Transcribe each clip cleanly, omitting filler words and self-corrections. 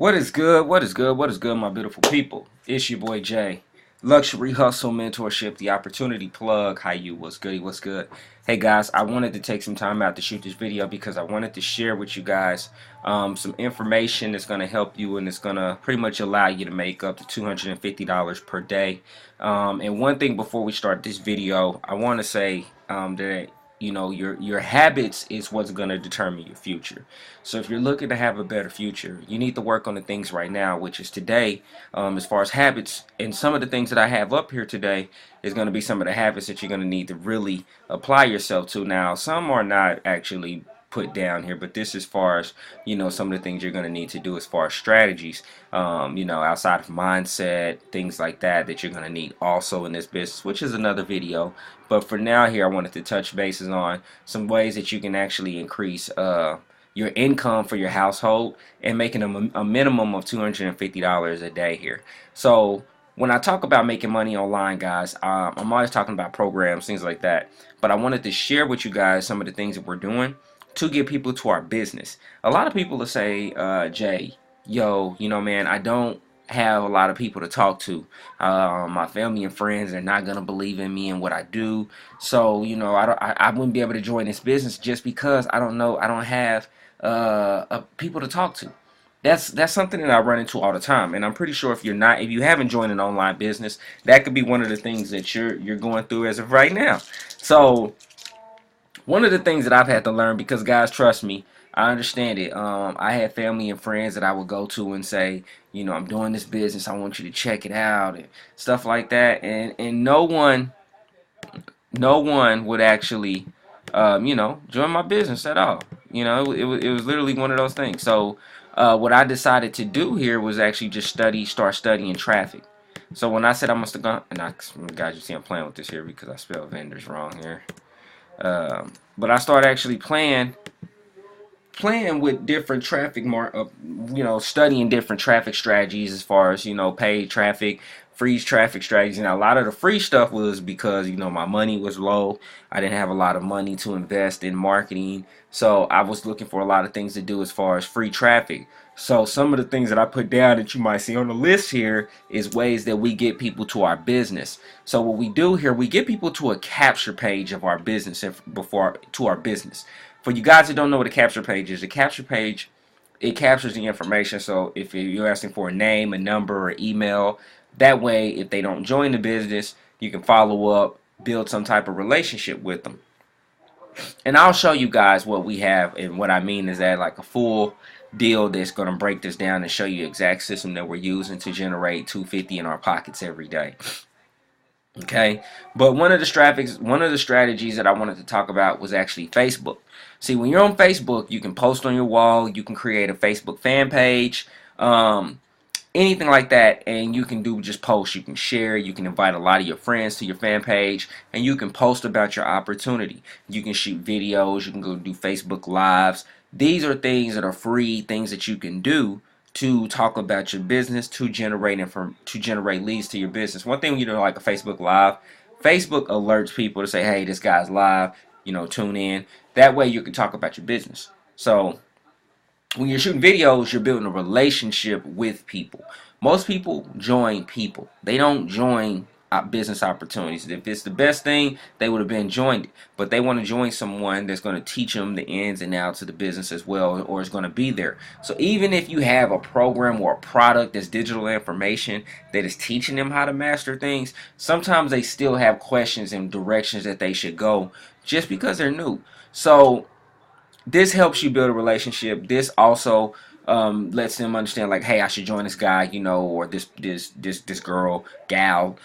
What is good? What is good? What is good, my beautiful people? It's your boy Jay. Luxury Hustle Mentorship, the Opportunity Plug. How you? What's good? What's good? Hey guys, I wanted to take some time out to shoot this video because I wanted to share with you guys some information that's going to help you and it's going to pretty much allow you to make up to $250 per day. And one thing before we start this video, I want to say that your habits is what's going to determine your future. So if you're looking to have a better future, you need to work on the things right now, which is today, as far as habits. And some of the things that I have up here today is going to be some of the habits that you're going to need to really apply yourself to. Now, some are not actually put down here, but this as far as some of the things you're going to need to do as far as strategies, outside of mindset, things like that you're going to need also in this business, which is another video. But for now here, I wanted to touch bases on some ways that you can actually increase your income for your household and making a minimum of $250 a day here. So when I talk about making money online, guys, I'm always talking about programs, things like that. But I wanted to share with you guys some of the things that we're doing to get people to our business. A lot of people will say, Jay, yo, man, I don't have a lot of people to talk to. My family and friends are not gonna believe in me and what I do. So I wouldn't be able to join this business just because I don't have people to talk to. That's something that I run into all the time, and I'm pretty sure if you haven't joined an online business, that could be one of the things that you're going through as of right now. So one of the things that I've had to learn, because guys, trust me, I understand it. I had family and friends that I would go to and say, I'm doing this business. I want you to check it out and stuff like that. And no one would actually, join my business at all. It was literally one of those things. So what I decided to do here was actually just start studying traffic. So when I said I must have gone, and guys, you see I'm playing with this here because I spelled vendors wrong here. But I started actually playing with different traffic studying different traffic strategies as far as paid traffic, free traffic strategies. And a lot of the free stuff was because my money was low. I didn't have a lot of money to invest in marketing, so I was looking for a lot of things to do as far as free traffic. So some of the things that I put down that you might see on the list here is ways that we get people to our business. So what we do here, we get people to a capture page of our business to our business. For you guys that don't know what a capture page is, a capture page, it captures the information. So if you're asking for a name, a number, or email, that way if they don't join the business, you can follow up, build some type of relationship with them. And I'll show you guys what we have, and what I mean is that like a full deal that's going to break this down and show you the exact system that we're using to generate $250 in our pockets every day. Okay, but one of the strategies that I wanted to talk about was actually Facebook. See, when you're on Facebook, you can post on your wall, you can create a Facebook fan page, anything like that, and you can do just posts. You can share, you can invite a lot of your friends to your fan page, and you can post about your opportunity. You can shoot videos, you can go do Facebook Lives. These are things that are free, things that you can do to talk about your business, to generate leads to your business. One thing when you do like a Facebook Live, Facebook alerts people to say, hey, this guy's live, tune in. That way you can talk about your business. So when you're shooting videos, you're building a relationship with people. Most people join people. They don't join business opportunities. If it's the best thing, they would have been joined it. But they want to join someone that's going to teach them the ins and outs of the business as well, or is going to be there. So even if you have a program or a product that's digital information that is teaching them how to master things, sometimes they still have questions and directions that they should go just because they're new. So this helps you build a relationship. This also lets them understand, like, hey, I should join this guy, or this girl, gal,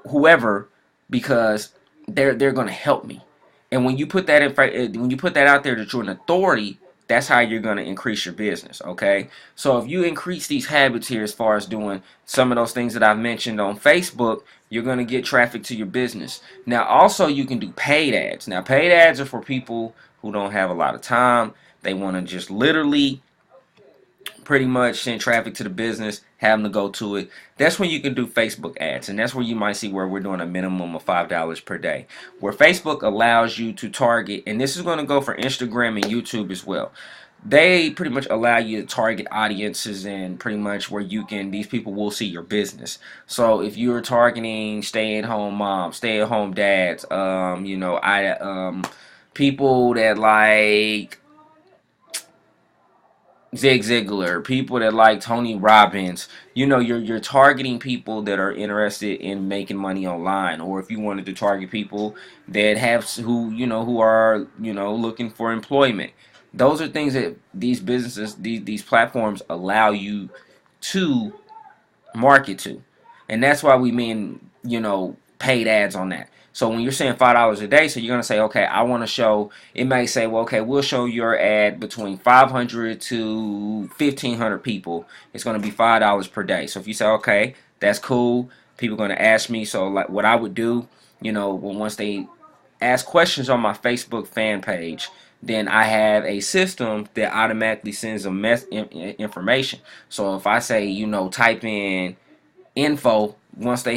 whoever, because they're going to help me. And when you put that out there that you're an authority, that's how you're going to increase your business. Okay, so if you increase these habits here as far as doing some of those things that I've mentioned on Facebook, you're going to get traffic to your business. Now also you can do paid ads. Now paid ads are for people who don't have a lot of time. They want to just literally pretty much send traffic to the business, have them to go to it. That's when you can do Facebook ads, and that's where you might see where we're doing a minimum of $5 per day, where Facebook allows you to target, and this is going to go for Instagram and YouTube as well. they pretty much allow you to target audiences and pretty much where you can, these people will see your business. So if you're targeting stay-at-home moms, stay-at-home dads, people that like Zig Ziglar, people that like Tony Robbins, you're targeting people that are interested in making money online. Or if you wanted to target people that have who are looking for employment, those are things that these businesses, these platforms allow you to market to. And that's why we mean, paid ads on that. So when you're saying $5 a day, so you're gonna say, okay, I want to show. It may say, well, okay, we'll show your ad between 500 to 1,500 people. It's gonna be $5 per day. So if you say, okay, that's cool, people are gonna ask me. So like, what I would do, once they ask questions on my Facebook fan page, then I have a system that automatically sends them information. So if I say, type in info, once they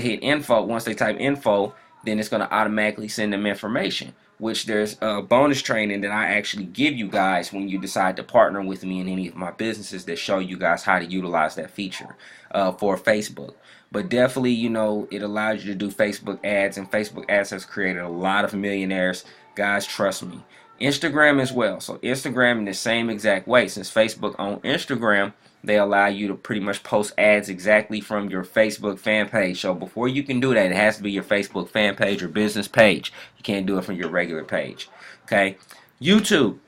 type info, then it's going to automatically send them information, which there's a bonus training that I actually give you guys when you decide to partner with me in any of my businesses that show you guys how to utilize that feature for Facebook. But definitely, it allows you to do Facebook ads, and Facebook ads has created a lot of millionaires. Guys, trust me. Instagram as well. So Instagram in the same exact way. Since Facebook owns Instagram, they allow you to pretty much post ads exactly from your Facebook fan page. So before you can do that, it has to be your Facebook fan page or business page. You can't do it from your regular page. Okay. YouTube.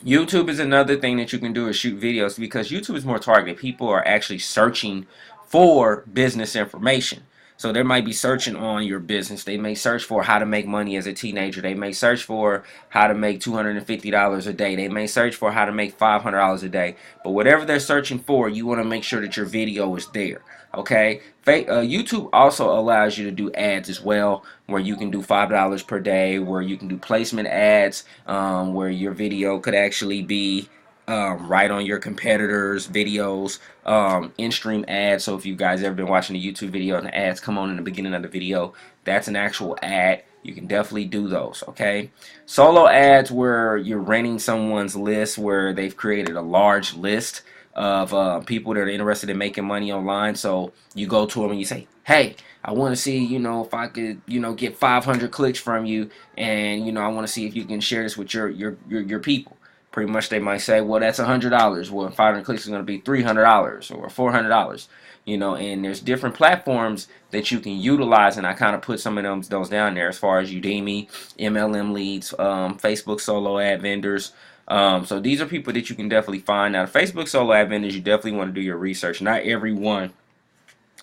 YouTube is another thing that you can do is shoot videos, because YouTube is more targeted. People are actually searching for business information. So they might be searching on your business. They may search for how to make money as a teenager. They may search for how to make $250 a day. They may search for how to make $500 a day. But whatever they're searching for, you want to make sure that your video is there. Okay, YouTube also allows you to do ads as well, where you can do $5 per day, where you can do placement ads, where your video could actually be right on your competitors' videos, in-stream ads. So if you guys ever been watching a YouTube video and the ads come on in the beginning of the video, that's an actual ad. You can definitely do those, okay? Solo ads, where you're renting someone's list, where they've created a large list of people that are interested in making money online. So you go to them and you say, hey, I want to see, if I could, get 500 clicks from you, and I want to see if you can share this with your people. Pretty much they might say, well, that's $100. Well, 500 clicks is going to be $300 or $400. And there's different platforms that you can utilize, and I kind of put some of those down there, as far as Udemy, MLM leads, Facebook solo ad vendors. So these are people that you can definitely find. Now, the Facebook solo ad vendors, you definitely want to do your research. Not everyone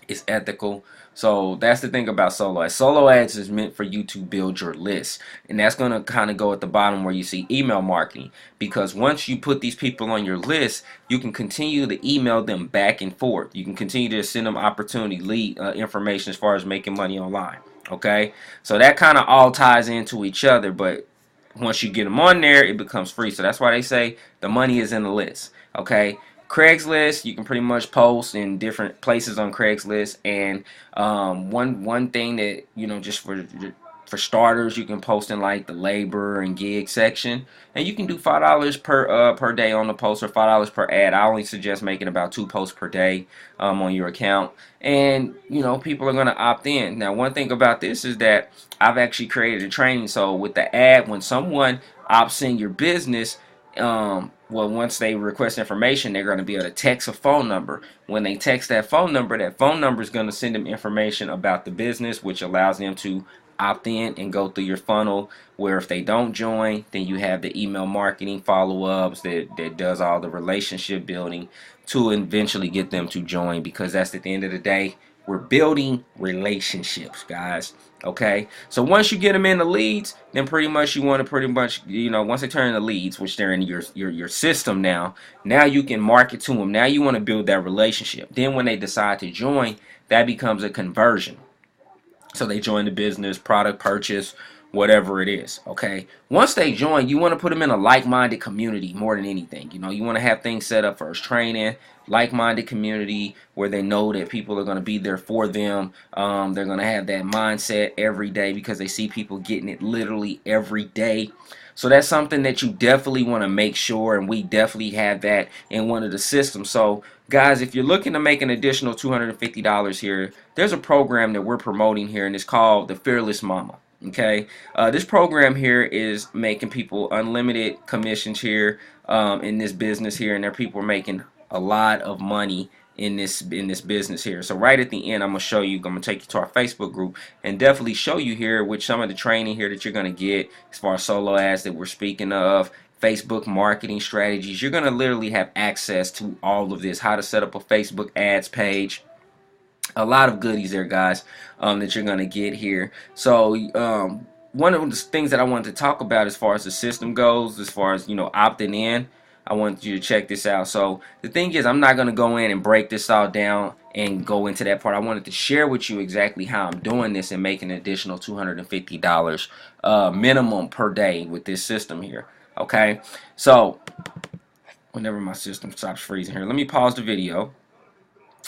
is ethical. So that's the thing about solo ads. Solo ads is meant for you to build your list. And that's going to kind of go at the bottom where you see email marketing. Because once you put these people on your list, you can continue to email them back and forth. You can continue to send them opportunity lead information as far as making money online. Okay? So that kind of all ties into each other. But once you get them on there, it becomes free. So that's why they say the money is in the list. Okay? Craigslist, you can pretty much post in different places on Craigslist, and one thing that just for starters, you can post in like the labor and gig section, and you can do $5 per day on the post, or $5 per ad. I only suggest making about 2 posts per day on your account, and people are going to opt in. Now, one thing about this is that I've actually created a training. So with the ad, when someone opts in your business, well, once they request information, they're going to be able to text a phone number. When they text that phone number is going to send them information about the business, which allows them to opt in and go through your funnel, where if they don't join, then you have the email marketing follow-ups that does all the relationship building to eventually get them to join, because that's at the end of the day, we're building relationships, guys. Okay, so once you get them in the leads, then pretty much you want to once they turn into leads, which they're in your system now you can market to them. Now you want to build that relationship. Then when they decide to join, that becomes a conversion. So they join the business, product purchase, whatever it is. Okay, once they join, you want to put them in a like-minded community more than anything. You want to have things set up for training, like-minded community where they know that people are going to be there for them. They're going to have that mindset every day, because they see people getting it literally every day. So that's something that you definitely want to make sure, and we definitely have that in one of the systems. So guys, if you're looking to make an additional $250 here, there's a program that we're promoting here, and it's called the Fearless Momma. Okay, this program here is making people unlimited commissions here in this business here, and there people are making a lot of money in this business here. So right at the end, I'm gonna show you. I'm gonna take you to our Facebook group and definitely show you here with some of the training here that you're gonna get as far as solo ads that we're speaking of. Facebook marketing strategies. You're gonna literally have access to all of this. How to set up a Facebook ads page, a lot of goodies there, guys, that you're gonna get here. So one of the things that I wanted to talk about as far as the system goes, as far as opting in, I want you to check this out. So the thing is, I'm not gonna go in and break this all down and go into that part. I wanted to share with you exactly how I'm doing this and making an additional $250 minimum per day with this system here. Okay, so whenever my system stops freezing here, let me pause the video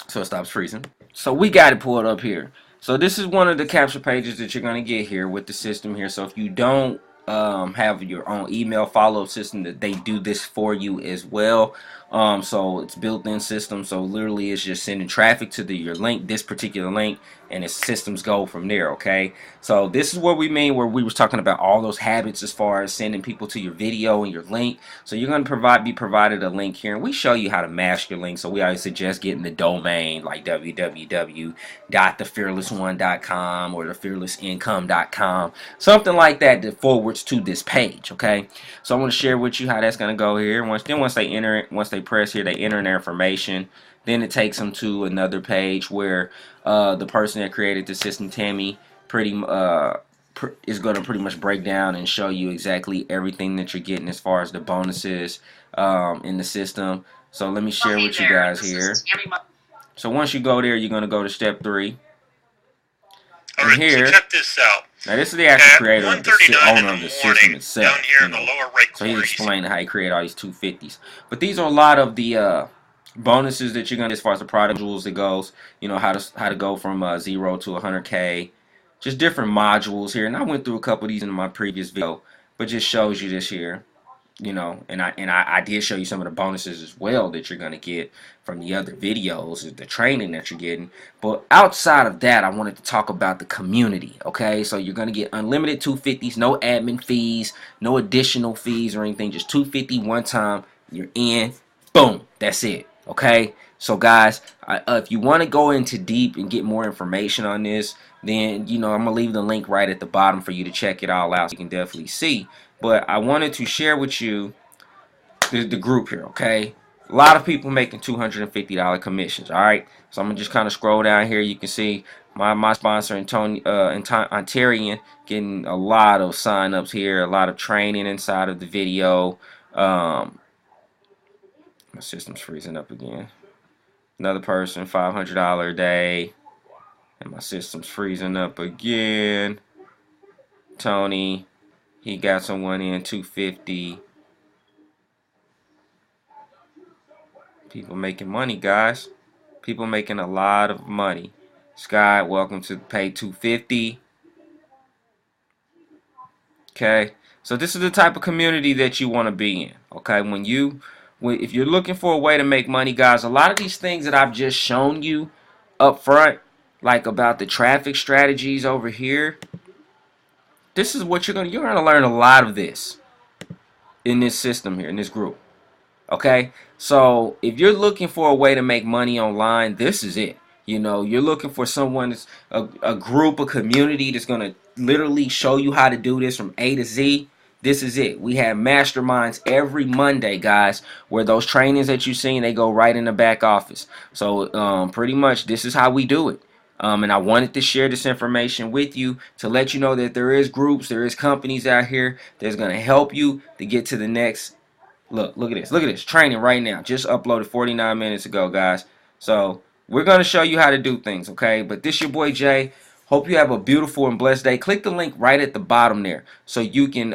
so it stops freezing. So we got it pulled up here. So this is one of the capture pages that you're going to get here with the system here. So if you don't have your own email follow-up system, that they do this for you as well. So it's built-in system. So literally it's just sending traffic to your link, this particular link, and its systems go from there. Okay, so this is what we mean where we was talking about all those habits as far as sending people to your video and your link. So you're going to be provided a link here, and we show you how to mask your link. So we always suggest getting the domain like www.thefearlessone.com or thefearlessincome.com, something like that that forwards to this page. Okay, so I want to share with you how that's going to go here. Once they enter it, once they press here, they enter their information. Then it takes them to another page where the person that created the system, Tammy, is going to pretty much break down and show you exactly everything that you're getting as far as the bonuses in the system. So let me share with you guys here. So once you go there, you're going to go to step 3. Alright, so check this out. Now this is the actual creator of the owner of the system itself. Down here in the lower right so he's explaining how he created all these 250s. But these are a lot of the bonuses that you're gonna, as far as the product modules that goes. How to go from 0 to 100K. Just different modules here, and I went through a couple of these in my previous video, but just shows you this here. And I did show you some of the bonuses as well that you're gonna get from the other videos, the training that you're getting. But outside of that, I wanted to talk about the community. Okay, so you're gonna get unlimited 250s, no admin fees, no additional fees or anything. Just 250 one time. You're in. Boom. That's it. Okay. So guys, if you want to go into deep and get more information on this, then I'm gonna leave the link right at the bottom for you to check it all out so you can definitely see. But I wanted to share with you the group here, okay? A lot of people making $250 commissions, all right? So I'm going to just kind of scroll down here. You can see my sponsor, Ontarian, getting a lot of sign-ups here, a lot of training inside of the video. My system's freezing up again. Another person, $500 a day. And my system's freezing up again. Tony, he got someone in 250. People making money, guys. People making a lot of money. Sky, welcome to pay 250. Okay, so this is the type of community that you want to be in. Okay, if you're looking for a way to make money, guys, a lot of these things that I've just shown you up front, like about the traffic strategies over here, this is what you're gonna learn a lot of this in this system here, in this group. Okay, so if you're looking for a way to make money online, this is it. You're looking for someone that's a group, a community that's gonna literally show you how to do this from A to Z. This is it. We have masterminds every Monday, guys, where those trainings that you've seen, they go right in the back office. So pretty much this is how we do it. And I wanted to share this information with you to let you know that there is groups, there is companies out here that's going to help you to get to the next. Look at this. Look at this. Training right now. Just uploaded 49 minutes ago, guys. So we're going to show you how to do things, okay? But this your boy Jay. Hope you have a beautiful and blessed day. Click the link right at the bottom there so you can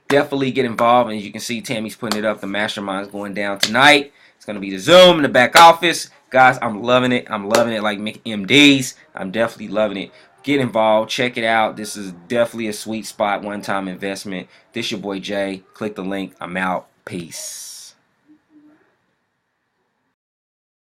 definitely get involved. And you can see Tammy's putting it up. The mastermind's going down tonight. It's going to be the Zoom in the back office. Guys, I'm loving it. I'm loving it like MDs. I'm definitely loving it. Get involved. Check it out. This is definitely a sweet spot, one-time investment. This your boy Jay. Click the link. I'm out. Peace.